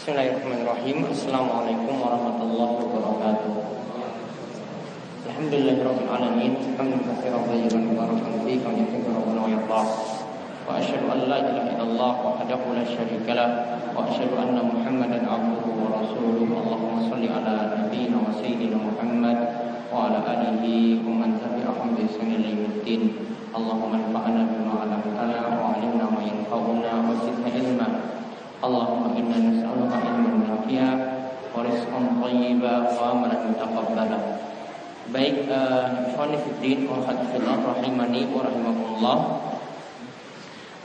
Bismillahirrahmanirrahim. Assalamualaikum warahmatullahi wabarakatuh. Alhamdulillahirabbil alamin. Hamdan katsiran thayyiban mubarakan fihi kama yuhibbu rabbuna wa yarda. Wa asyhadu an la ilaha illallah wahdahu la syarika lah wa asyhadu anna Muhammadan abduhu wa rasuluh. Allahumma shalli ala nabiyyina wa sayyidina Muhammad wa ala alihi wa man tabi'ahum bi ihsan ila yaumiddin. Allahumma anfa'na bima 'allamtana wa 'allimna ma yanfa'una wa zidna ilma. Allahumma inna nas'aluka ilman nafi'a wa rizqan thayyiban wa amalan mutaqabbala. Baik, ikhwani fiddin wa hafizillah rahimani wa rahimakumullah.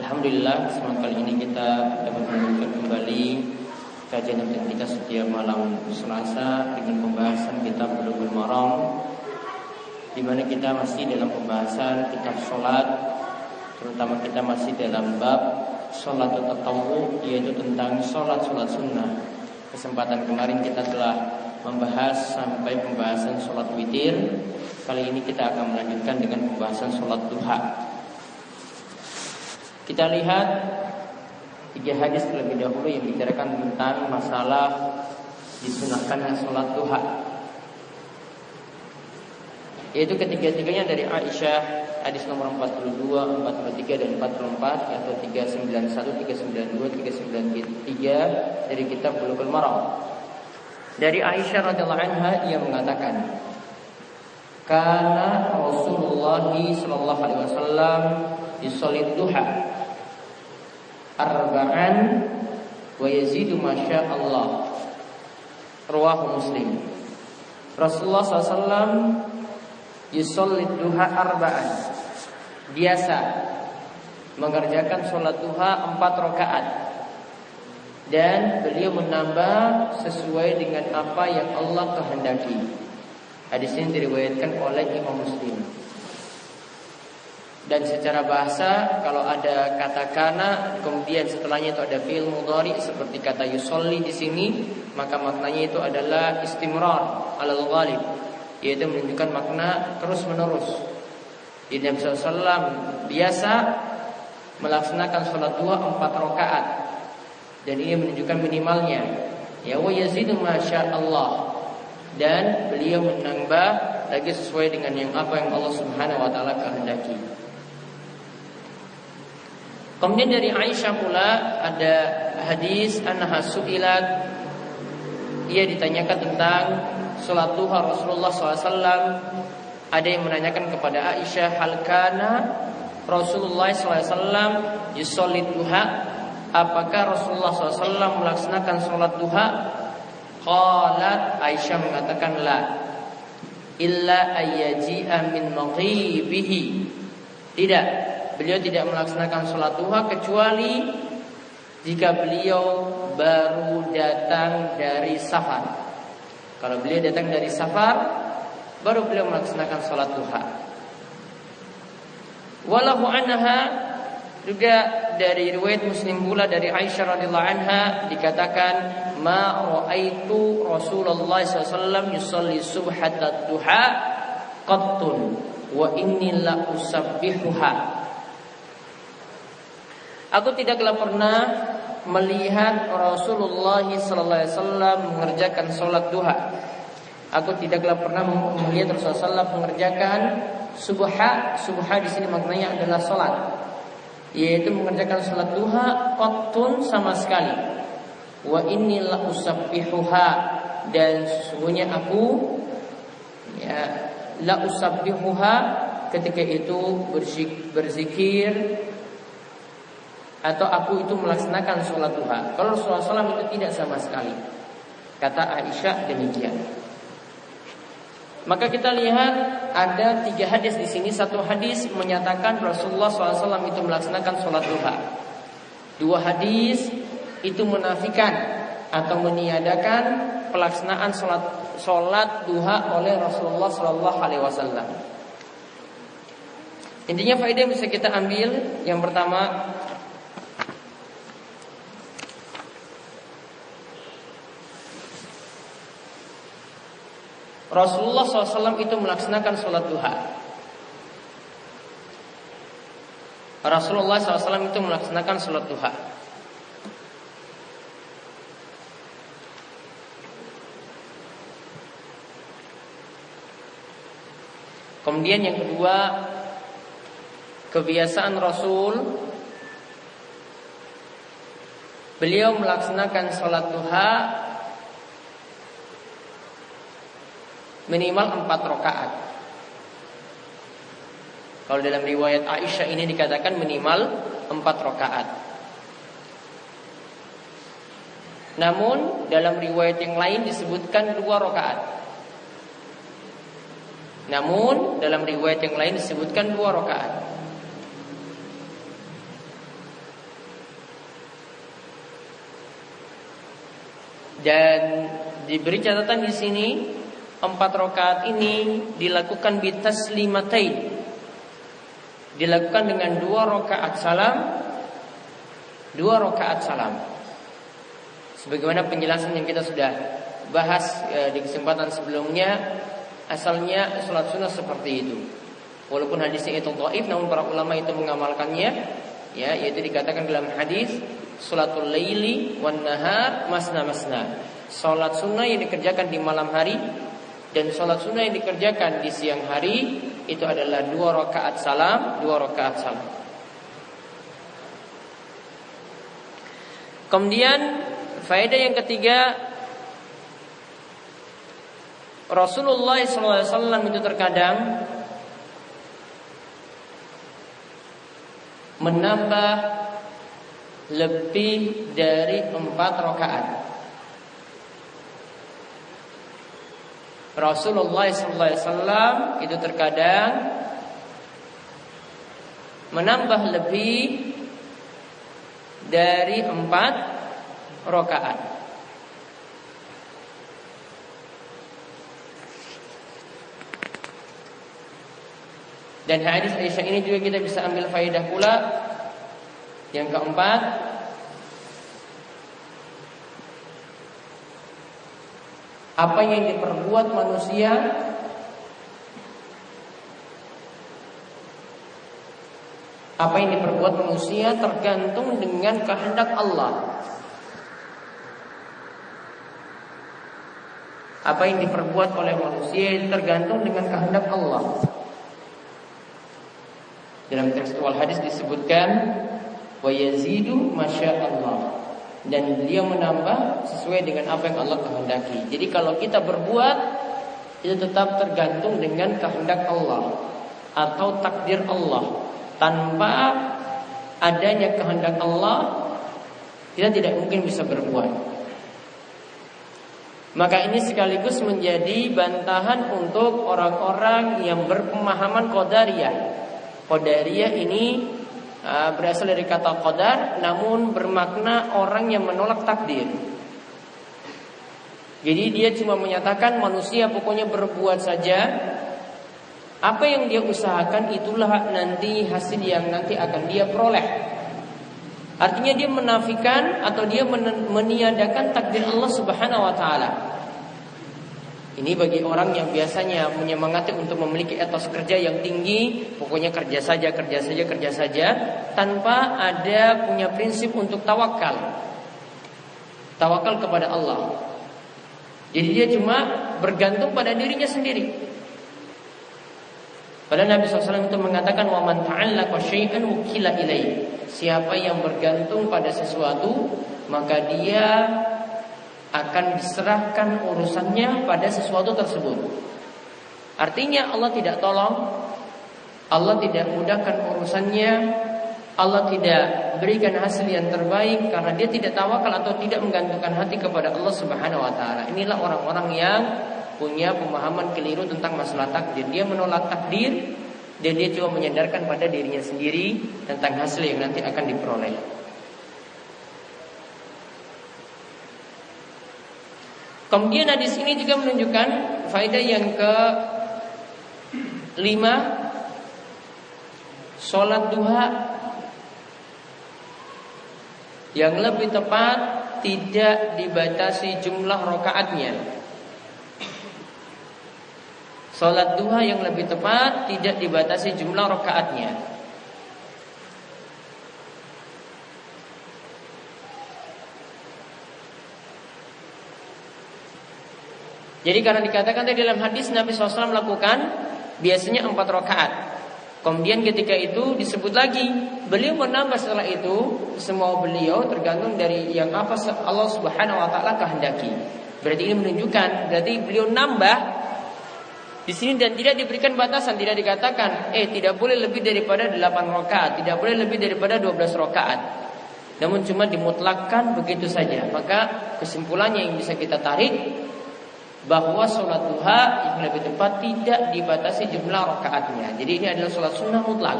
Alhamdulillah, kesempatan kali ini kita dapat melanjutkan kembali kajian rutin kita setiap malam Selasa dengan pembahasan kitab Bulughul Maram, di mana kita masih dalam pembahasan kitab salat, terutama kita masih dalam bab salat tatawwu, yaitu tentang salat sunnah. Kesempatan kemarin kita telah membahas sampai pembahasan salat witir. Kali ini kita akan melanjutkan dengan pembahasan salat duha. Kita lihat 3 hadis terlebih dahulu yang bicarakan tentang masalah disunahkannya salat duha, yaitu ketiga-tiganya dari Aisyah, hadis nomor 42, 43 dan 44, yaitu 391, 392, 393 dari kitab Bulughul Maram. Dari Aisyah radhiyallahu anha, ia mengatakan, kana Rasulullah sallallahu alaihi wasallam yusolli duha arba'an wa yazidu masya Allah. Rawahu Muslim. Rasulullah SAW yusolli duha arba'an, biasa mengerjakan sholat duha 4 rakaat, dan beliau menambah sesuai dengan apa yang Allah kehendaki. Hadis ini diriwayatkan oleh Imam Muslim. Dan secara bahasa, kalau ada kata kana kemudian setelahnya itu ada fi'il mudhari seperti kata yusolli di sini, maka maknanya itu adalah istimrar alal ghalib, yaitu menunjukkan makna terus menerus. Nabi SAW biasa melaksanakan sholat duha 4 rakaat, dan ini menunjukkan minimalnya. Ya wa yazidu masya Allah, dan beliau menambah lagi sesuai dengan yang apa yang Allah Subhanahu wa taala kehendaki. Kemudian dari Aisyah pula ada hadis annaha su'ilat, ia ditanyakan tentang salat duha Rasulullah SAW. Ada yang menanyakan kepada Aisyah, hal kana Rasulullah SAW yusolli duha, apakah Rasulullah SAW melaksanakan salat duha? Qalat, Aisyah mengatakan la, illa ayyaji'a min maghibihi, tidak, beliau tidak melaksanakan salat duha kecuali jika beliau baru datang dari safar. Kalau beliau datang dari safar, baru beliau melaksanakan salat duha. Walahu anha, juga dari riwayat Muslim pula dari Aisyah radhiyallahu anha dikatakan, ma ra'aitu Rasulullah SAW yusolli subhatat duha qattun wa inni la usabbihuha. Aku tidaklah pernah melihat Rasulullah SAW mengerjakan sholat duha. Aku tidaklah pernah melihat Rasulullah SAW mengerjakan subha. Subha di sini maknanya adalah sholat, yaitu mengerjakan sholat duha qattun sama sekali. Wa inni la usabbihuha, dan sesungguhnya aku la usabbihuha ketika itu berzikir, atau aku itu melaksanakan sholat duha. Kalau Rasulullah SAW itu tidak sama sekali. Kata Aisyah demikian. Maka kita lihat ada 3 hadis di sini. 1 hadis menyatakan Rasulullah SAW itu melaksanakan sholat duha. 2 hadis itu menafikan atau meniadakan pelaksanaan sholat duha oleh Rasulullah SAW. Intinya faedah yang bisa kita ambil, yang pertama, Rasulullah SAW itu melaksanakan sholat duha. Rasulullah SAW itu melaksanakan sholat duha. Kemudian yang kedua, kebiasaan Rasul, beliau melaksanakan sholat duha minimal 4 rakaat. Kalau dalam riwayat Aisyah ini dikatakan minimal 4 rakaat. Namun dalam riwayat yang lain disebutkan 2 rakaat. Dan diberi catatan di sini 4 rakaat ini dilakukan bitaslimatain. Dilakukan dengan 2 rakaat salam. Sebagaimana penjelasan yang kita sudah bahas di kesempatan sebelumnya, asalnya sholat sunnah seperti itu. Walaupun hadisnya itu dhaif, namun para ulama itu mengamalkannya, ya, yaitu dikatakan dalam hadis sholatul laili wan nahar masna. Sholat sunnah yang dikerjakan di malam hari dan sholat sunnah yang dikerjakan di siang hari itu adalah 2 rakaat salam. Kemudian faedah yang ketiga, Rasulullah SAW itu terkadang menambah lebih dari 4 rakaat. Rasulullah SAW itu terkadang menambah lebih dari 4 rakaat. Dan hadis Aisyah ini juga kita bisa ambil faedah pula. Yang keempat, apa yang diperbuat manusia tergantung dengan kehendak Allah. Apa yang diperbuat oleh manusia tergantung dengan kehendak Allah. Dalam tekstual hadis disebutkan wa yazidu masyaallah, dan beliau menambah sesuai dengan apa yang Allah kehendaki. Jadi kalau kita berbuat itu tetap tergantung dengan kehendak Allah atau takdir Allah. Tanpa adanya kehendak Allah, kita tidak mungkin bisa berbuat. Maka ini sekaligus menjadi bantahan untuk orang-orang yang berpemahaman qadariyah. Qadariyah ini berasal dari kata qadar, namun bermakna orang yang menolak takdir. Jadi dia cuma menyatakan manusia pokoknya berbuat saja, apa yang dia usahakan itulah nanti hasil yang nanti akan dia peroleh. Artinya dia menafikan atau dia meniadakan takdir Allah Subhanahu wa taala. Ini bagi orang yang biasanya menyemangati untuk memiliki etos kerja yang tinggi, pokoknya kerja saja tanpa ada punya prinsip untuk tawakal. Tawakal kepada Allah. Jadi dia cuma bergantung pada dirinya sendiri. Padahal Nabi SAW itu mengatakan wa man ta'allaqa syai'an wukila ilaihi. Siapa yang bergantung pada sesuatu, maka dia akan diserahkan urusannya pada sesuatu tersebut. Artinya Allah tidak tolong, Allah tidak mudahkan urusannya, Allah tidak berikan hasil yang terbaik karena dia tidak tawakal atau tidak menggantungkan hati kepada Allah Subhanahu wa taala. Inilah orang-orang yang punya pemahaman keliru tentang masalah takdir. Dia menolak takdir dan dia cuma menyandarkan pada dirinya sendiri tentang hasil yang nanti akan diperoleh. Kemudian hadis ini juga menunjukkan faedah yang ke-5, sholat duha yang lebih tepat tidak dibatasi jumlah rakaatnya. Sholat duha yang lebih tepat tidak dibatasi jumlah rakaatnya. Jadi karena dikatakan tadi dalam hadis Nabi SAW melakukan biasanya 4 rakaat. Kemudian ketika itu disebut lagi, beliau menambah setelah itu, semua beliau tergantung dari yang apa Allah Subhanahu wa taala kehendaki. Berarti ini menunjukkan berarti beliau nambah di sini dan tidak diberikan batasan, tidak dikatakan tidak boleh lebih daripada 8 rakaat, tidak boleh lebih daripada 12 rakaat. Namun cuma dimutlakkan begitu saja. Maka kesimpulannya yang bisa kita tarik bahwa sholat duha yang lebih tepat tidak dibatasi jumlah rakaatnya. Jadi ini adalah sholat sunnah mutlak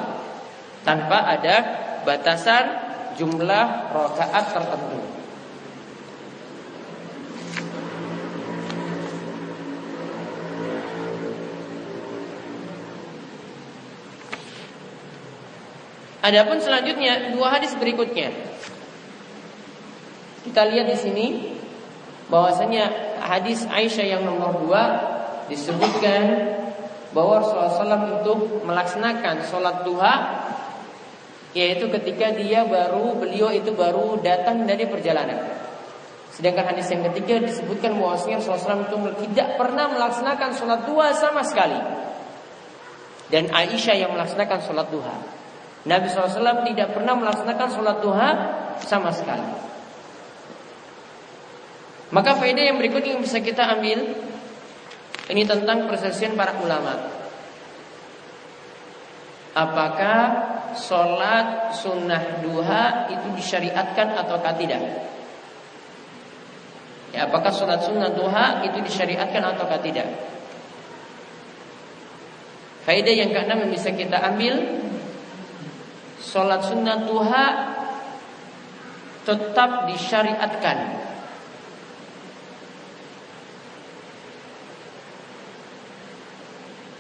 tanpa ada batasan jumlah rakaat tertentu. Adapun selanjutnya 2 hadis berikutnya, kita lihat di sini bahwasanya hadis Aisyah yang nomor 2 disebutkan bahwa Rasulullah SAW itu melaksanakan sholat duha, yaitu ketika beliau itu baru datang dari perjalanan. Sedangkan hadis yang ketiga disebutkan bahwasanya Rasulullah SAW itu tidak pernah melaksanakan sholat duha sama sekali, dan Aisyah yang melaksanakan sholat duha. Nabi SAW tidak pernah melaksanakan sholat duha sama sekali. Maka faedah yang berikutnya yang bisa kita ambil ini tentang perselisihan para ulama. Apakah sholat sunnah duha itu disyariatkan ataukah tidak? Ya, apakah sholat sunnah duha itu disyariatkan ataukah tidak? Faedah yang keenam yang bisa kita ambil, sholat sunnah duha tetap disyariatkan.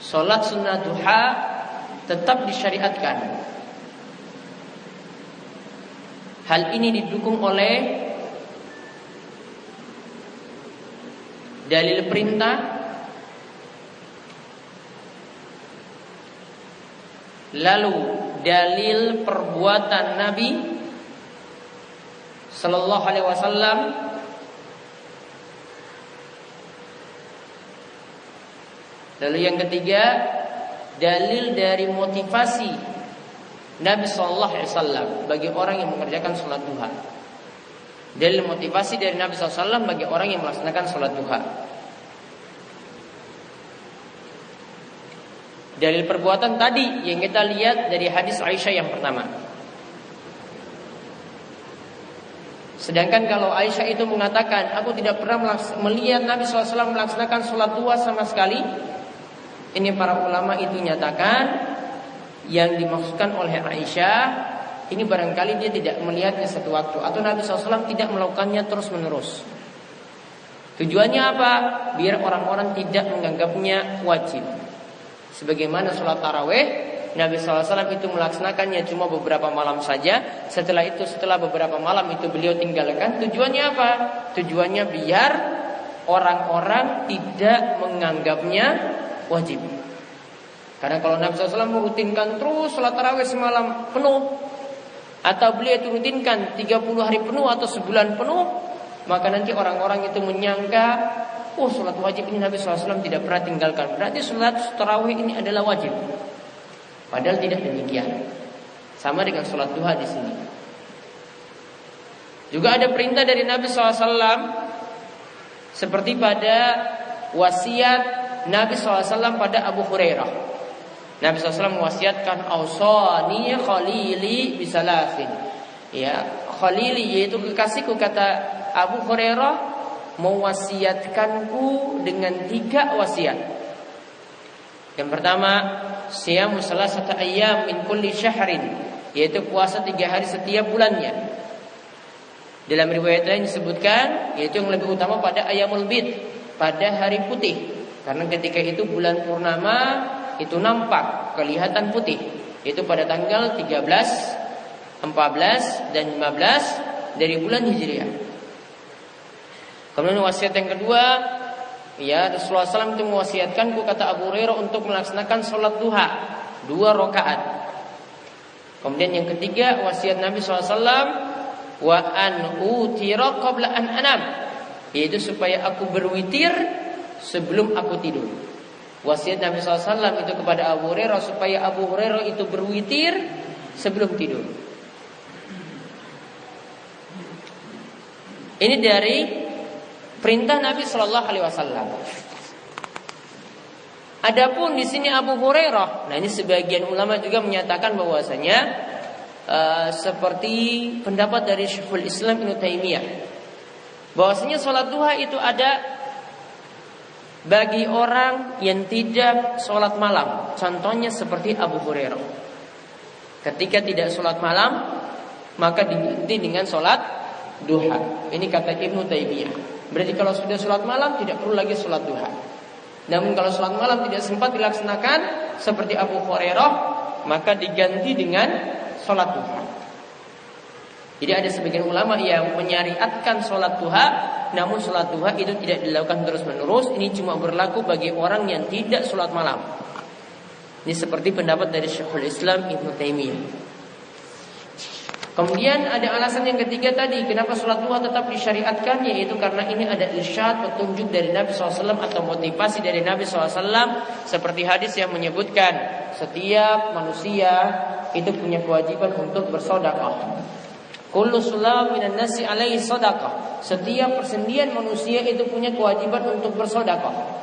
Sholat sunnah duha tetap disyariatkan. Hal ini didukung oleh dalil perintah, lalu dalil perbuatan Nabi Sallallahu Alaihi Wasallam, lalu yang ketiga dalil dari motivasi Nabi Sallallahu Alaihi Wasallam bagi orang yang mengerjakan sholat duha. Dalil motivasi dari Nabi Sallallahu Alaihi Wasallam bagi orang yang melaksanakan sholat duha. Dalil perbuatan tadi yang kita lihat dari hadis Aisyah yang pertama. Sedangkan kalau Aisyah itu mengatakan, aku tidak pernah melihat Nabi SAW melaksanakan sholat duha sama sekali, ini para ulama itu nyatakan yang dimaksudkan oleh Aisyah ini barangkali dia tidak melihatnya satu waktu, atau Nabi SAW tidak melakukannya terus menerus. Tujuannya apa? Biar orang-orang tidak menganggapnya wajib. Sebagaimana sholat taraweh, Nabi SAW itu melaksanakannya cuma beberapa malam saja. Setelah itu, setelah beberapa malam itu beliau tinggalkan. Tujuannya apa? Tujuannya biar orang-orang tidak menganggapnya wajib. Karena kalau Nabi SAW merutinkan terus sholat taraweh semalam penuh, atau beliau itu rutinkan 30 hari penuh atau sebulan penuh, maka nanti orang-orang itu menyangka, oh sholat wajib ini Nabi SAW tidak pernah tinggalkan, berarti sholat tarawih ini adalah wajib. Padahal tidak demikian. Sama dengan sholat duha di sini. Juga ada perintah dari Nabi SAW seperti pada wasiat Nabi SAW pada Abu Hurairah. Nabi SAW mewasiatkan ausani khalili bisalasin. Ya, khalili yaitu kekasihku, kata Abu Hurairah, mewasiatkanku dengan 3 wasiat. Yang pertama, siyamu salasata ayyam min kulli syahrin, yaitu puasa 3 hari setiap bulannya. Dalam riwayat lain disebutkan yaitu yang lebih utama pada ayyamul bid, pada hari putih. Karena ketika itu bulan purnama itu nampak kelihatan putih, itu pada tanggal 13, 14 dan 15 dari bulan Hijriah. Kemudian wasiat yang kedua, ya Rasulullah SAW itu mewasiatkanku, kata Abu Hurairah, untuk melaksanakan sholat duha 2 rakaat. Kemudian yang ketiga, wasiat Nabi SAW, wa an utira qabla an anam, yaitu supaya aku berwitir sebelum aku tidur. Wasiat Nabi SAW itu kepada Abu Hurairah supaya Abu Hurairah itu berwitir sebelum tidur. Ini dari perintah Nabi Shallallahu Alaihi Wasallam. Adapun di sini Abu Hurairah, nah ini sebagian ulama juga menyatakan bahwasanya seperti pendapat dari Syekhul Islam Ibnu Taimiyah, bahwasanya sholat duha itu ada bagi orang yang tidak sholat malam. Contohnya seperti Abu Hurairah, ketika tidak sholat malam maka diganti dengan sholat duha. Ini kata Ibnu Taimiyah. Berarti kalau sudah sholat malam tidak perlu lagi sholat duha. Namun kalau sholat malam tidak sempat dilaksanakan seperti Abu Hurairah, maka diganti dengan sholat duha. Jadi ada sebagian ulama yang menyariatkan sholat duha, namun sholat duha itu tidak dilakukan terus menerus. Ini cuma berlaku bagi orang yang tidak sholat malam. Ini seperti pendapat dari Syekhul Islam Ibnu Taimiyah. Kemudian ada alasan yang ketiga tadi, kenapa sholat duha tetap disyariatkan, yaitu karena ini ada irsyad, petunjuk dari Nabi SAW atau motivasi dari Nabi SAW, seperti hadis yang menyebutkan setiap manusia itu punya kewajiban untuk bersedekah. Kullu sulam minan nasi alaihi sedekah. Setiap persendian manusia itu punya kewajiban untuk bersedekah.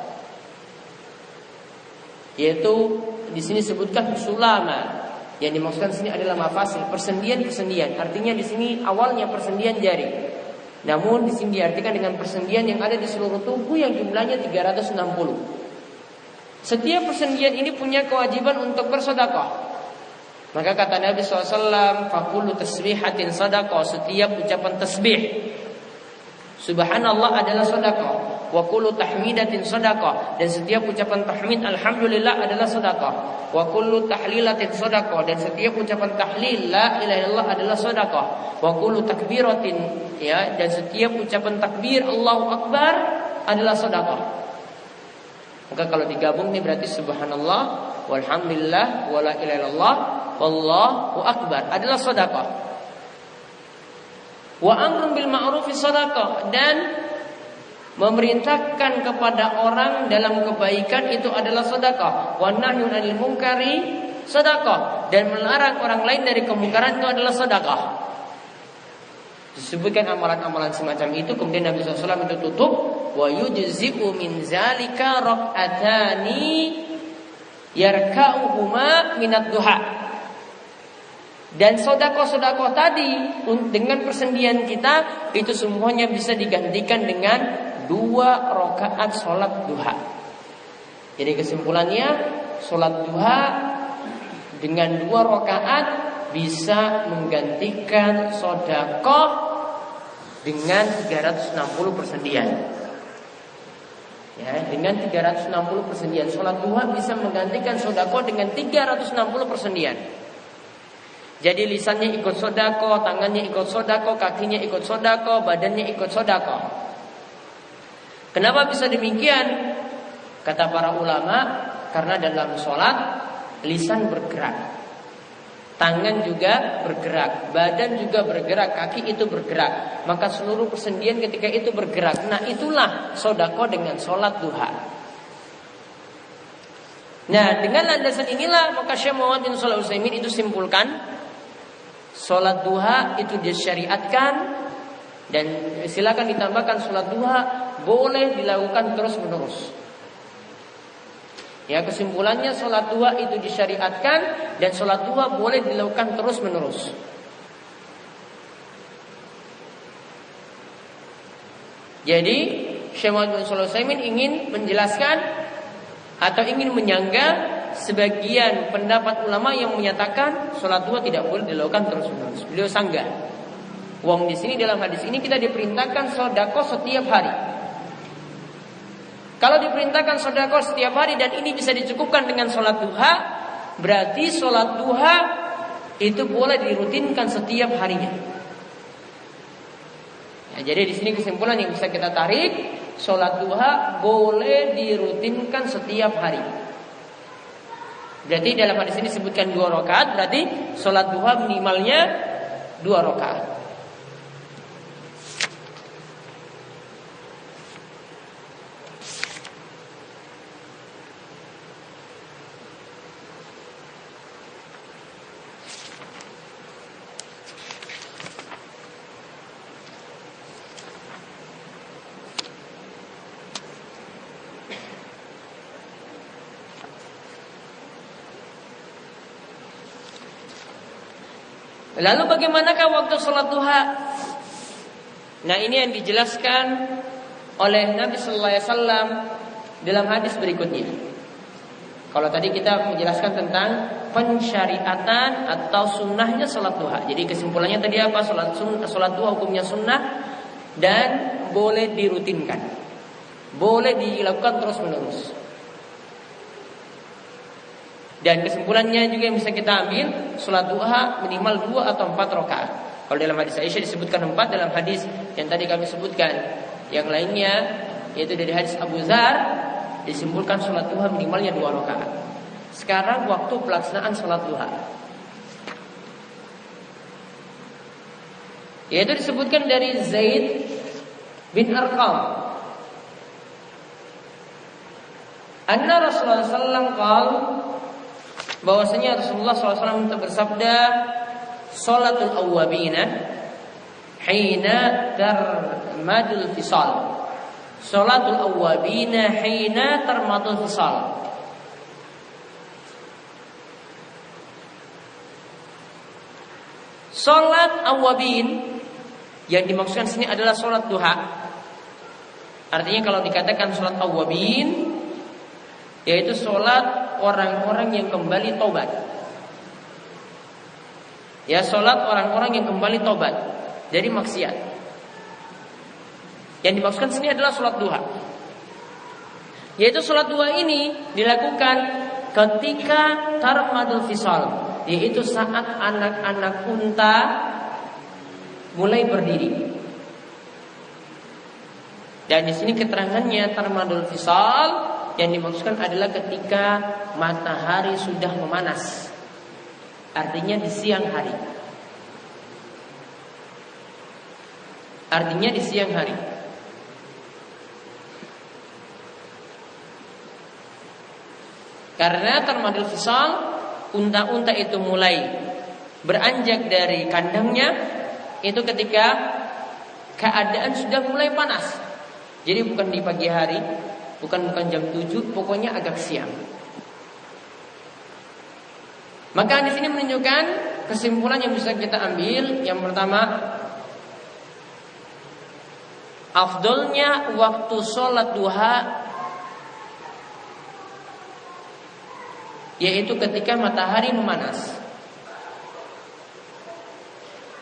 Yaitu di sini disebutkan sulama. Yang dimaksudkan di sini adalah mafasil, persendian-persendian. Artinya di sini awalnya persendian jari. Namun di sini diartikan dengan persendian yang ada di seluruh tubuh yang jumlahnya 360. Setiap persendian ini punya kewajiban untuk bersedekah. Maka kata Nabi SAW, "Faqulu tasbihatin sadaqah." Setiap ucapan tasbih Subhanallah adalah sedekah. Wa kullu tahmidatin sedekah, dan setiap ucapan tahmid alhamdulillah adalah sedekah. Wa kullu tahlilatin sedekah, dan setiap ucapan tahlil la ilaha illallah adalah sedekah. Wa kullu takbiratin, ya, dan setiap ucapan takbir Allahu akbar adalah sedekah. Maka kalau digabung ini berarti subhanallah walhamdulillah wala ilaha illallah wallahu akbar adalah sedekah. Wa amrun bil ma'rufi sedekah, dan memerintahkan kepada orang dalam kebaikan itu adalah sedekah. Wa nahyun 'anil munkari sedekah, dan melarang orang lain dari kemungkaran itu adalah sedekah. Disebutkan amalan-amalan semacam itu, kemudian Nabi SAW itu tutup, wa yujzi'u min zalika rak'atani yarka'uhuma minad duha. Dan sedekah-sedekah tadi dengan persendian kita itu semuanya bisa digantikan dengan 2 rakaat sholat duha. Jadi kesimpulannya, sholat duha dengan 2 rakaat bisa menggantikan sedekah dengan 360 persendian. Ya, dengan 360 persendian sholat duha bisa menggantikan sedekah dengan 360 persendian. Jadi lisannya ikut sedekah, tangannya ikut sedekah, kakinya ikut sedekah, badannya ikut sedekah. Kenapa bisa demikian? Kata para ulama, karena dalam sholat lisan bergerak, tangan juga bergerak, badan juga bergerak, kaki itu bergerak. Maka seluruh persendian ketika itu bergerak. Nah itulah sedekah dengan sholat duha. Nah dengan landasan inilah maka Syekh Muhammad bin Shalih Al-Utsaimin itu simpulkan, sholat duha itu disyariatkan, dan silakan ditambahkan sholat duha boleh dilakukan terus menerus. Ya, kesimpulannya sholat duha itu disyariatkan dan sholat duha boleh dilakukan terus menerus. Jadi Syekh Muhammad bin Shalih Al-Utsaimin ingin menjelaskan atau ingin menyangga sebagian pendapat ulama yang menyatakan sholat duha tidak boleh dilakukan terus-menerus. Beliau sanggah. Wong di sini dalam hadis ini kita diperintahkan sedekah setiap hari. Kalau diperintahkan sedekah setiap hari dan ini bisa dicukupkan dengan sholat duha, berarti sholat duha itu boleh dirutinkan setiap harinya. Ya, jadi di sini kesimpulan yang bisa kita tarik, sholat duha boleh dirutinkan setiap hari. Berarti dalam hadis ini disebutkan 2 rakaat, berarti sholat duha minimalnya 2 rakaat. Lalu bagaimanakah waktu sholat duha? Nah, ini yang dijelaskan oleh Nabi Sallallahu Alaihi Wasallam dalam hadis berikutnya. Kalau tadi kita menjelaskan tentang pensyariatan atau sunnahnya sholat duha. Jadi kesimpulannya tadi apa? Sholat duha hukumnya sunnah dan boleh dirutinkan, boleh dilakukan terus menerus. Dan kesimpulannya juga yang bisa kita ambil, sholat duha minimal 2 atau 4 rakaat. Kalau dalam hadis Aisyah disebutkan 4, dalam hadis yang tadi kami sebutkan yang lainnya, yaitu dari hadis Abu Dzar, disimpulkan sholat duha minimalnya 2 rakaat. Sekarang waktu pelaksanaan sholat duha, yaitu disebutkan dari Zaid bin Arqam, anna Rasulullah sallallahu alaihi bahwasanya Rasulullah SAW bersabda, sholatul awwabina hina tarmadul fisal. Sholatul awwabina hina tarmadul fisal. Sholat awwabin yang dimaksudkan sini adalah sholat duha. Artinya kalau dikatakan sholat awwabin, yaitu sholat orang-orang yang kembali tobat. Ya, sholat orang-orang yang kembali tobat dari maksiat. Yang dimaksudkan sini adalah sholat duha. Yaitu sholat duha ini dilakukan ketika tarmadul fisal, yaitu saat anak-anak unta mulai berdiri. Dan di sini keterangannya tarmadul fisal yang dimaksudkan adalah ketika matahari sudah memanas. Artinya di siang hari. Artinya di siang hari. Karena tarmadul fisal, unta-unta itu mulai beranjak dari kandangnya itu ketika keadaan sudah mulai panas. Jadi bukan di pagi hari, bukan jam 7, pokoknya agak siang. Maka di sini menunjukkan kesimpulan yang bisa kita ambil. Yang pertama, afdolnya waktu sholat duha yaitu ketika matahari memanas.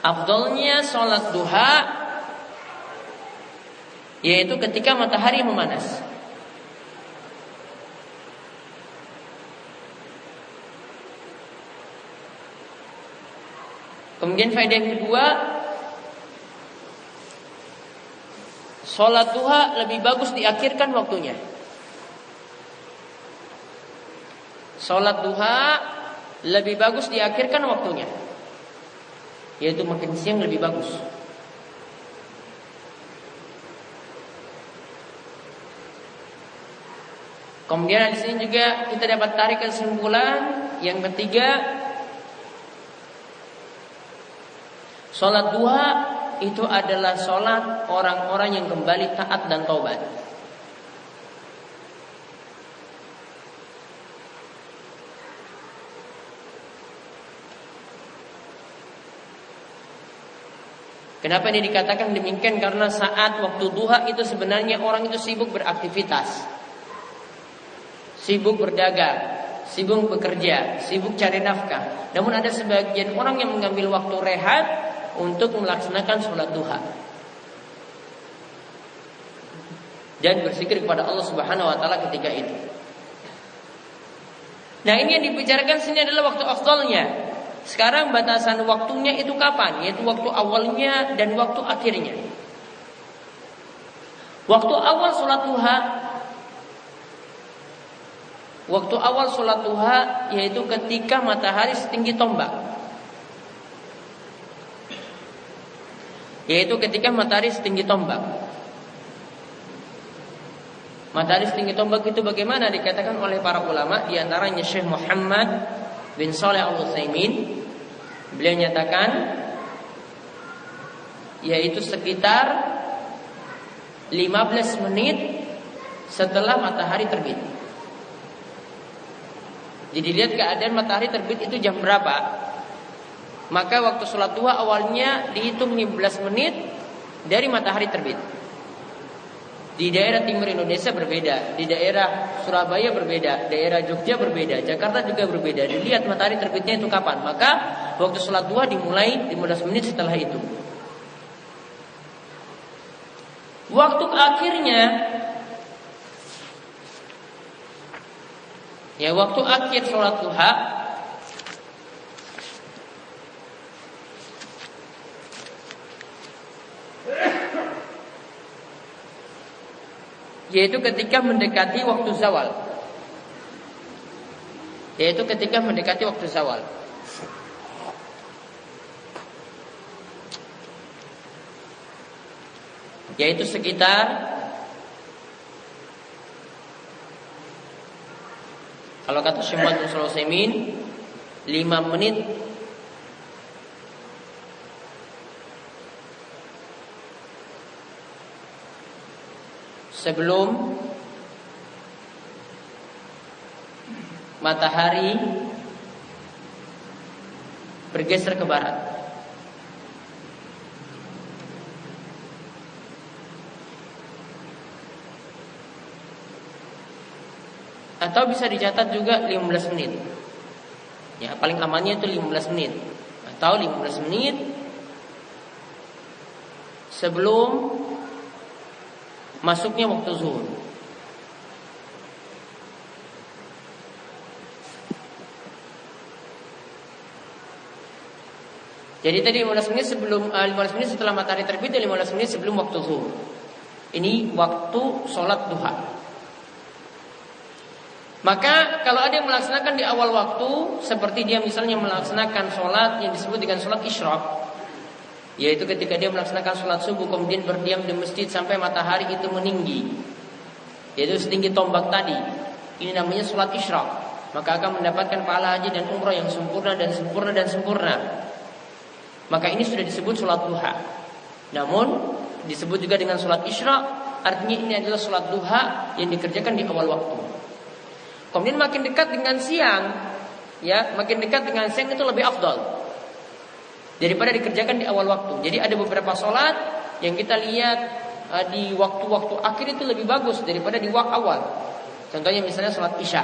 Afdolnya sholat duha yaitu ketika matahari memanas. Kemudian faedah yang kedua, sholat duha lebih bagus diakhirkan waktunya. Sholat duha lebih bagus diakhirkan waktunya, yaitu makin siang lebih bagus. Kemudian di sini juga kita dapat tarik kesimpulan yang ketiga, sholat duha itu adalah sholat orang-orang yang kembali taat dan taubat. Kenapa ini dikatakan demikian? Karena saat waktu duha itu sebenarnya orang itu sibuk beraktivitas, sibuk berdagang, sibuk bekerja, sibuk cari nafkah. Namun ada sebagian orang yang mengambil waktu rehat untuk melaksanakan sholat duha dan berzikir kepada Allah Subhanahu Wa Taala ketika itu. Nah, ini yang dibicarakan sini adalah waktu afdalnya. Sekarang batasan waktunya itu kapan? Yaitu waktu awalnya dan waktu akhirnya. Waktu awal sholat duha, waktu awal sholat duha yaitu ketika matahari setinggi tombak. Yaitu ketika matahari setinggi tombak. Matahari setinggi tombak itu bagaimana? Dikatakan oleh para ulama, di antaranya Syekh Muhammad bin Shalih Al-Utsaimin. Beliau nyatakan yaitu sekitar 15 menit setelah matahari terbit. Jadi lihat keadaan matahari terbit itu jam berapa. maka waktu sholat duha awalnya dihitung 15 menit dari matahari terbit. Di daerah timur Indonesia berbeda, di daerah Surabaya berbeda, daerah Jogja berbeda, Jakarta juga berbeda. Dilihat matahari terbitnya itu kapan. Maka waktu sholat duha dimulai 15 menit setelah itu. Waktu akhirnya, ya waktu akhir sholat duha, yaitu ketika mendekati waktu zawal. Yaitu sekitar kalau kata Syekh Muhammad bin Shalih Al-Utsaimin 5 menit sebelum matahari bergeser ke barat. Atau bisa dicatat juga 15 menit. Ya, paling amannya itu 15 menit. Atau 15 menit sebelum masuknya waktu zuhur. Jadi tadi 15 menit sebelum 15 menit setelah matahari terbit dan 15 menit sebelum waktu zuhur. Ini waktu sholat duha. Maka kalau ada yang melaksanakan di awal waktu, seperti dia misalnya melaksanakan sholat yang disebut dengan sholat isyraq, yaitu ketika dia melaksanakan sholat subuh kemudian berdiam di masjid sampai matahari itu meninggi, yaitu setinggi tombak tadi. Ini namanya sholat isyraq. Maka akan mendapatkan pahala haji dan umrah yang sempurna dan sempurna dan sempurna. Maka ini sudah disebut sholat duha. Namun disebut juga dengan sholat isyraq, artinya ini adalah sholat duha yang dikerjakan di awal waktu. Kemudian makin dekat dengan siang, ya, makin dekat dengan siang itu lebih afdal daripada dikerjakan di awal waktu. Jadi ada beberapa sholat yang kita lihat di waktu-waktu akhir itu lebih bagus daripada di waktu awal. Contohnya misalnya sholat isya.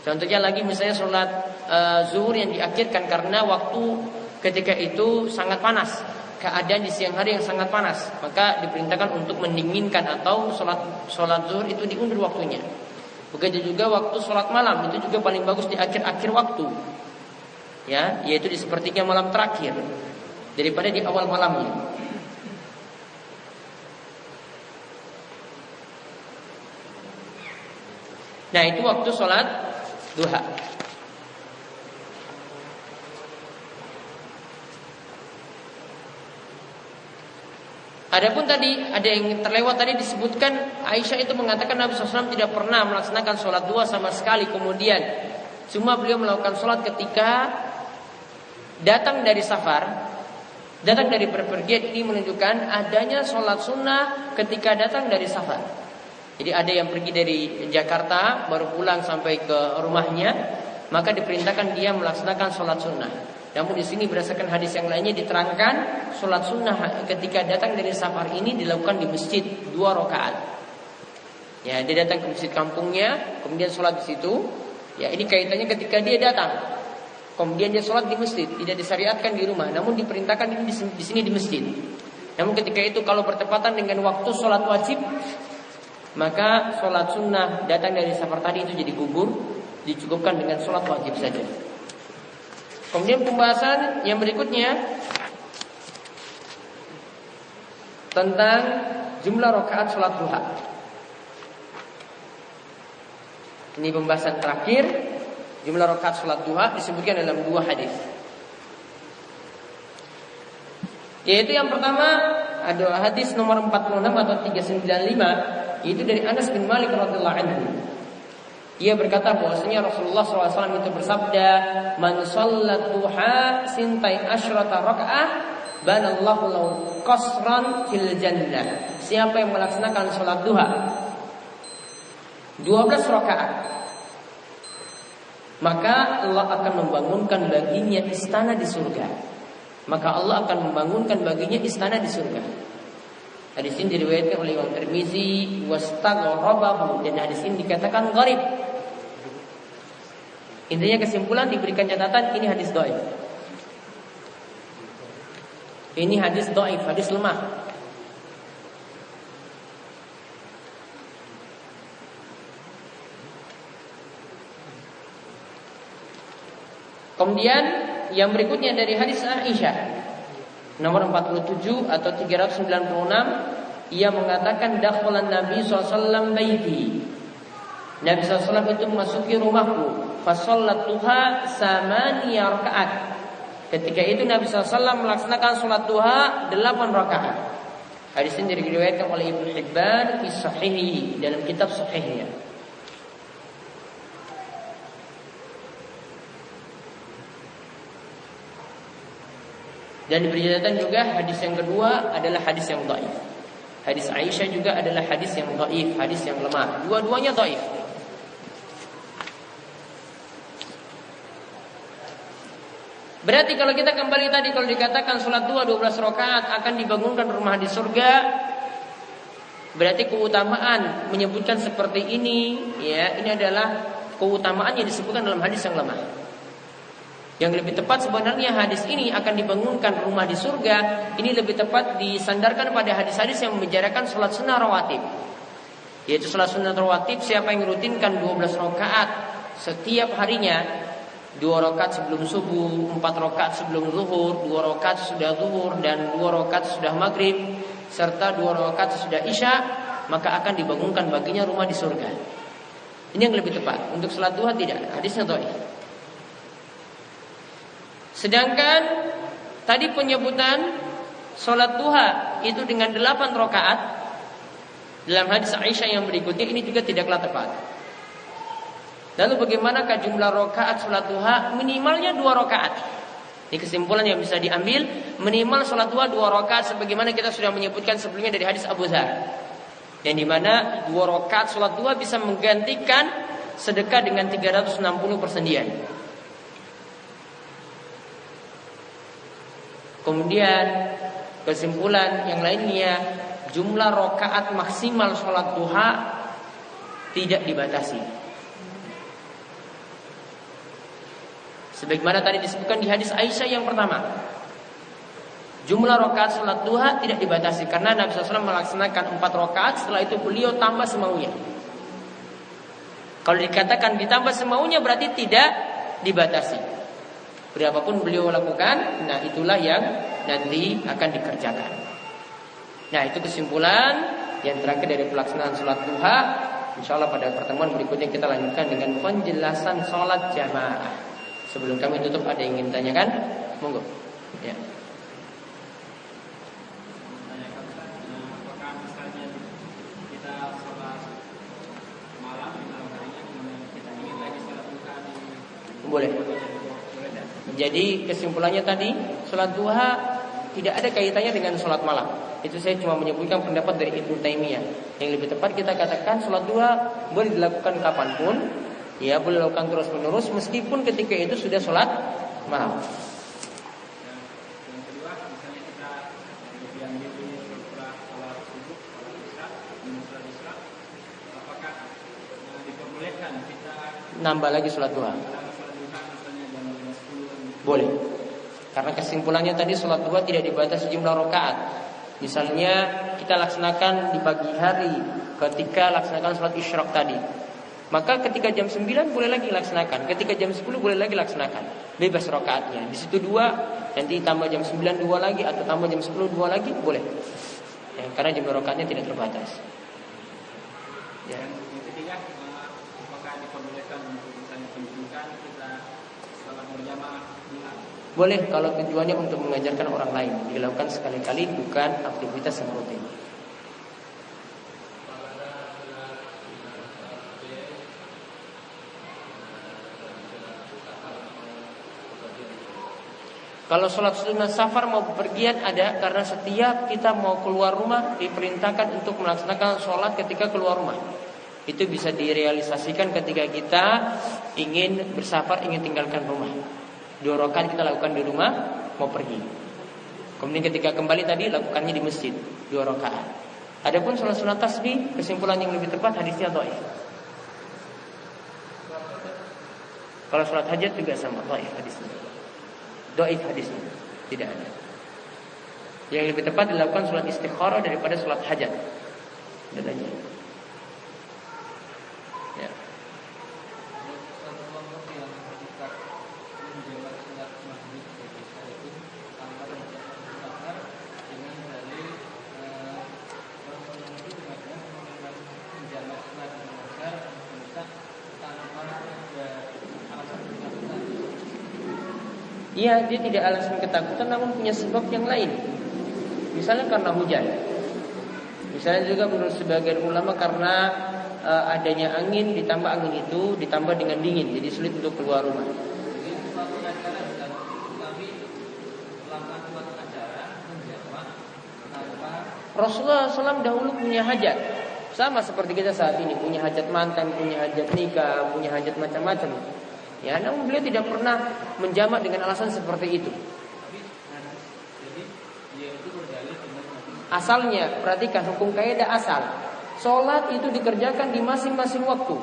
Contohnya lagi misalnya sholat zuhur yang diakhirkan karena waktu ketika itu sangat panas. Keadaan di siang hari yang sangat panas, maka diperintahkan untuk mendinginkan atau sholat zuhur itu diundur waktunya. Begitu juga waktu sholat malam itu juga paling bagus di akhir-akhir waktu, ya, yaitu di sepertiga malam terakhir daripada di awal malamnya. Nah itu waktu sholat duha. Adapun tadi ada yang terlewat tadi disebutkan Aisyah itu mengatakan Nabi SAW tidak pernah melaksanakan sholat duha sama sekali. Kemudian cuma beliau melakukan sholat ketika datang dari safar, datang dari bepergian. Ini menunjukkan adanya sholat sunnah ketika datang dari safar. Jadi ada yang pergi dari Jakarta baru pulang sampai ke rumahnya, maka diperintahkan dia melaksanakan sholat sunnah. Namun di sini berdasarkan hadis yang lainnya diterangkan sholat sunnah ketika datang dari safar ini dilakukan di masjid 2 rakaat. Ya, dia datang ke masjid kampungnya, kemudian sholat di situ. Ya, ini kaitannya ketika dia datang, kemudian dia sholat di masjid, tidak disyariatkan di rumah, namun diperintahkan ini di sini di masjid. Namun ketika itu kalau bertepatan dengan waktu sholat wajib, maka sholat sunnah datang dari safar tadi itu jadi gugur, dicukupkan dengan sholat wajib saja. Kemudian pembahasan yang berikutnya tentang jumlah rakaat sholat duha. Ini pembahasan terakhir. Jumlah rakaat sholat duha disebutkan dalam 2 hadis. Yaitu yang pertama ada hadis nomor 46 atau 395, yaitu dari Anas bin Malik radhiyallahu anhu. Ia berkata bahwasanya Rasulullah SAW itu bersabda, "Man shallat duha sintai asyrata raka'ah, banallahu lahu qasran fil jannah." Siapa yang melaksanakan salat duha 12 rakaat, maka Allah akan membangunkan baginya istana di surga. Maka Allah akan membangunkan baginya istana di surga. Hadis ini diriwayatkan oleh Imam Tirmizi wastaghrabahu, dan hadis ini dikatakan gharib. Intinya kesimpulan diberikan catatan ini hadis dhaif. Ini hadis dhaif, hadis lemah. Kemudian yang berikutnya dari hadis Aisyah nomor 47 atau 396, ia mengatakan dakhalan Nabi SAW baiti. Nabi SAW itu memasuki rumahku, fasallatuha samaniya rakaat. Ketika itu Nabi SAW melaksanakan sholat duha 8 rakaat. Hadis ini diriwayatkan oleh Ibnu Hibban fi Sahihi, dalam kitab Sahihnya. Dan diberi catatan juga hadis yang kedua adalah hadis yang dhaif. Hadis Aisyah juga adalah hadis yang dhaif, hadis yang lemah. Dua-duanya dhaif. Berarti kalau kita kembali tadi, kalau dikatakan sholat duha 12 rakaat akan dibangunkan rumah di surga, berarti keutamaan menyebutkan seperti ini, ya, ini adalah keutamaan yang disebutkan dalam hadis yang lemah. Yang lebih tepat sebenarnya hadis ini akan dibangunkan rumah di surga, ini lebih tepat disandarkan pada hadis-hadis yang membicarakan sholat sunnah rawatib. Yaitu sholat sunnah rawatib, siapa yang rutinkan 12 rakaat setiap harinya, 2 rakaat sebelum subuh, 4 rakaat sebelum zuhur, 2 rakaat sudah zuhur, dan 2 rakaat sudah maghrib, serta 2 rakaat sudah isya, maka akan dibangunkan baginya rumah di surga. Ini yang lebih tepat. Untuk sholat duha tidak, hadisnya dhaif. Sedangkan tadi penyebutan sholat duha itu dengan 8 rakaat dalam hadis Aisyah yang berikutnya ini juga tidaklah tepat. Lalu bagaimanakah jumlah rakaat sholat duha? Minimalnya 2 rakaat. Ini kesimpulan yang bisa diambil, minimal sholat duha 2 rakaat, sebagaimana kita sudah menyebutkan sebelumnya dari hadis Abu Dzar, yang dimana 2 rakaat sholat duha bisa menggantikan sedekah dengan 360 persendian. Kemudian kesimpulan yang lainnya, jumlah rakaat maksimal sholat duha tidak dibatasi. Sebagaimana tadi disebutkan di hadis Aisyah yang pertama, jumlah rakaat sholat duha tidak dibatasi, karena Nabi SAW melaksanakan 4 rakaat, setelah itu beliau tambah semaunya. Kalau dikatakan ditambah semaunya berarti tidak dibatasi. Berapapun beliau lakukan, nah itulah yang nanti akan dikerjakan. Nah itu kesimpulan yang terakhir dari pelaksanaan sholat duha. InsyaAllah pada pertemuan berikutnya kita lanjutkan dengan penjelasan sholat jamaah. Sebelum kami tutup, ada yang ingin tanyakan? Monggo. Ya. Apakah misalnya kita sholat malam di malam harinya, kemudian kita ingin lagi sholat duha di Boleh. Jadi kesimpulannya tadi, sholat duha tidak ada kaitannya dengan sholat malam. Itu saya cuma menyebutkan pendapat dari Ibnu Taimiyah. Yang lebih tepat kita katakan sholat duha boleh dilakukan kapanpun, ya, boleh dilakukan terus menerus meskipun ketika itu sudah sholat malam. Yang kedua, misalnya kita kemudian diri setelah sholat subuh, sholat isya, sholat isya, apakah diperbolehkan kita Nambah lagi sholat duha? Boleh. Karena kesimpulannya tadi sholat duha tidak dibatasi jumlah rakaat. Misalnya kita laksanakan di pagi hari ketika laksanakan sholat isyraq tadi, maka ketika jam 9 boleh lagi laksanakan, ketika jam 10 boleh lagi laksanakan, bebas rakaatnya. Di situ 2, nanti tambah jam 9 2 lagi, atau tambah jam 10 2 lagi, boleh. Ya, karena jumlah rakaatnya tidak terbatas. Ya. Yang ketiga, apakah diperbolehkan untuk misalnya pendidikan kita sholat berjamaah? Boleh kalau tujuannya untuk mengajarkan orang lain, dilakukan sekali-kali, bukan aktivitas yang rutin. Kalau sholat sunnah safar mau bepergian ada, karena setiap kita mau keluar rumah diperintahkan untuk melaksanakan sholat ketika keluar rumah. Itu bisa direalisasikan ketika kita ingin bersafar, ingin tinggalkan rumah. 2 rakaat kita lakukan di rumah, mau pergi. Kemudian ketika kembali tadi lakukannya di masjid, 2 rakaat. Adapun salat tasbih, kesimpulan yang lebih tepat hadisnya dhaif. Kalau salat hajat juga sama, dhaif hadisnya. Dhaif hadisnya, tidak ada. Yang lebih tepat dilakukan salat istikharah daripada salat hajat. Bedanya. Ya. Iya, dia tidak alasan ketakutan, namun punya sebab yang lain. Misalnya karena hujan. Misalnya juga menurut sebagian ulama karena adanya angin, ditambah angin itu ditambah dengan dingin, jadi sulit untuk keluar rumah. Rasulullah SAW dahulu punya hajat, sama seperti kita saat ini, punya hajat mantan, punya hajat nikah, punya hajat macam-macam. Ya, namun beliau tidak pernah menjamak dengan alasan seperti itu. Asalnya, perhatikan hukum kaidah asal. Sholat itu dikerjakan di masing-masing waktu.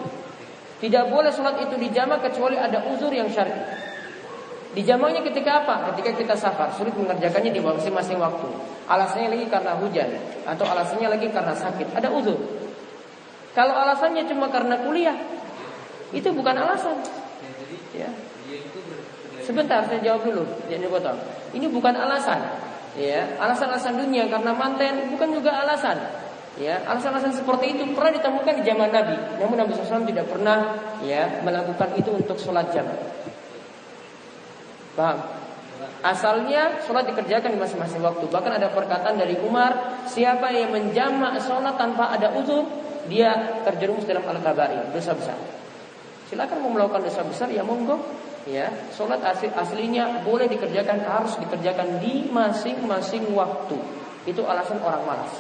Tidak boleh sholat itu dijamak kecuali ada uzur yang syar'i. Dijamaknya ketika apa? Ketika kita safar, sulit mengerjakannya di masing-masing waktu. Alasannya lagi karena hujan, atau alasannya lagi karena sakit, ada uzur. Kalau alasannya cuma karena kuliah, itu bukan alasan. Ya. Sebentar saya jawab dulu, jangan dipotong. Ini bukan alasan. Ya, alasan-alasan dunia karena manten bukan juga alasan. Ya, alasan-alasan seperti itu pernah ditemukan di zaman Nabi. Namun Nabi SAW tidak pernah melakukan itu untuk sholat jamaah. Paham? Asalnya sholat dikerjakan di masing-masing waktu. Bahkan ada perkataan dari Umar, siapa yang menjamak sholat tanpa ada uzur, dia terjerumus dalam al-kabair, dosa besar. Silakan mau melakukan dosa besar, ya monggo. Ya, sholat aslinya boleh dikerjakan, harus dikerjakan di masing-masing waktu. Itu alasan orang malas.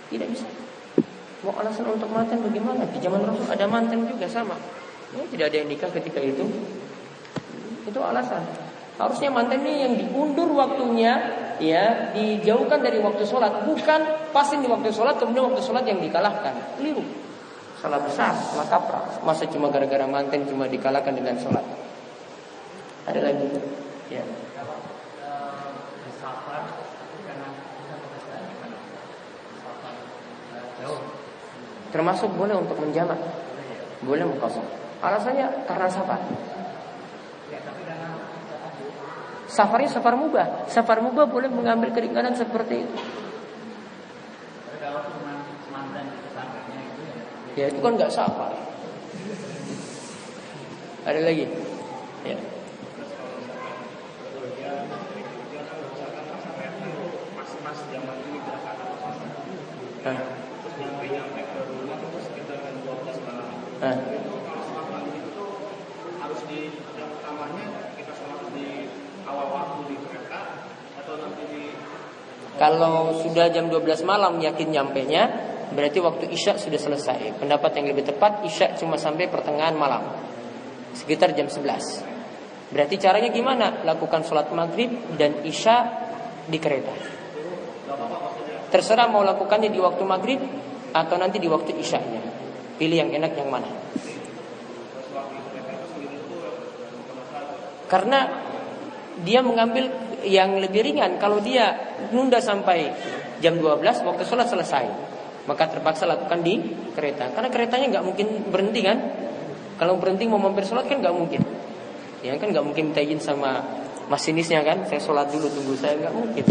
Tidak bisa. Mau alasan untuk manten bagaimana? Di zaman Rasul ada manten juga sama. Ya, tidak ada yang nikah ketika itu. Itu alasan. Harusnya mantennya yang diundur waktunya, ya, dijauhkan dari waktu sholat, bukan pasin di waktu sholat kemudian waktu sholat yang dikalahkan. Keliru. Salah besar, salah kaprah. Masa cuma gara-gara manten cuma dikalahkan dengan sholat. Ada lagi? Ya. Termasuk boleh untuk menjamak, boleh mengkosong. Alasannya karena safar. Safarnya safar mubah. Safar mubah boleh mengambil keringanan seperti itu. Ya itu kan nggak safar. Ada lagi? Ya. Harus di kamarnya kita sholat di awal waktu di kereta atau nanti di. Kalau sudah jam 12 malam yakin nyampenya, berarti waktu isya sudah selesai. Pendapat yang lebih tepat, isya cuma sampai pertengahan malam, sekitar jam 11. Berarti caranya gimana? Lakukan sholat maghrib dan isya di kereta. Terserah mau lakukannya di waktu maghrib atau nanti di waktu isyanya. Pilih yang enak yang mana. Karena dia mengambil yang lebih ringan. Kalau dia nunda sampai jam 12 waktu sholat selesai, maka terpaksa lakukan di kereta. Karena keretanya nggak mungkin berhenti kan. Kalau berhenti mau mampir sholat kan nggak mungkin. Ya kan nggak mungkin minta izin sama masinisnya kan. Saya sholat dulu, tunggu saya, nggak mungkin.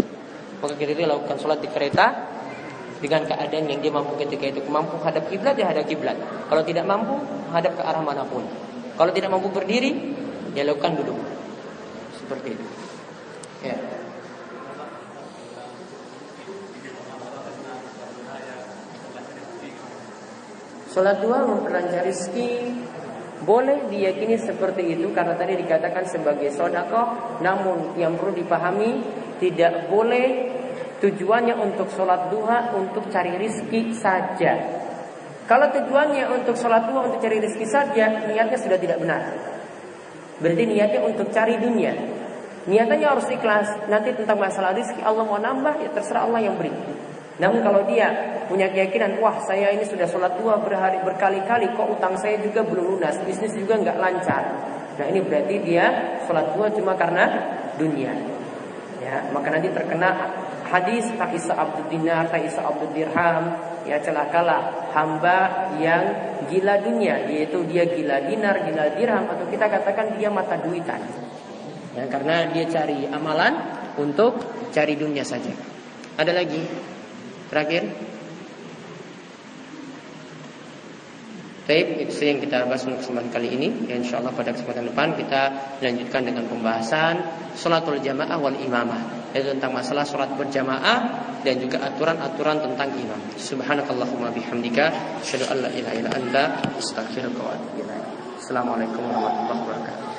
Maka kita lakukan sholat di kereta dengan keadaan yang dia mampu ketika itu. Mampu hadap kiblat, dia hadap kiblat. Kalau tidak mampu, hadap ke arah manapun. Kalau tidak mampu berdiri, dia lakukan duduk. Seperti itu. Ya. Sholat dua memperlancar rezeki, boleh diyakini seperti itu karena tadi dikatakan sebagai sedekah. Namun yang perlu dipahami, tidak boleh tujuannya untuk sholat duha untuk cari rizki saja. Kalau tujuannya untuk sholat duha untuk cari rizki saja, niatnya sudah tidak benar. Berarti niatnya untuk cari dunia. Niatnya harus ikhlas. Nanti tentang masalah rizki Allah mau nambah, ya terserah Allah yang beri. Namun kalau dia punya keyakinan, wah saya ini sudah sholat duha berkali-kali, kok utang saya juga belum lunas, bisnis juga nggak lancar. Nah ini berarti dia sholat duha cuma karena dunia. Ya, maka nanti terkena hadis ta'isa abdud dinar, ta'isa abdud dirham. Ya celakalah hamba yang gila dunia, yaitu dia gila dinar, gila dirham, atau kita katakan dia mata duitan. Ya, karena dia cari amalan untuk cari dunia saja. Ada lagi? Terakhir. Baik, itu yang kita bahas untuk kesempatan kali ini. Ya, insyaallah pada kesempatan depan kita lanjutkan dengan pembahasan sholatul jamaah wal imamah, yaitu tentang masalah sholat berjamaah dan juga aturan-aturan tentang imam. Subhanakallahumma bihamdika asyhadu an la ilaha illa anta astaghfiruka wa atubu ilaik. Assalamualaikum warahmatullahi wabarakatuh.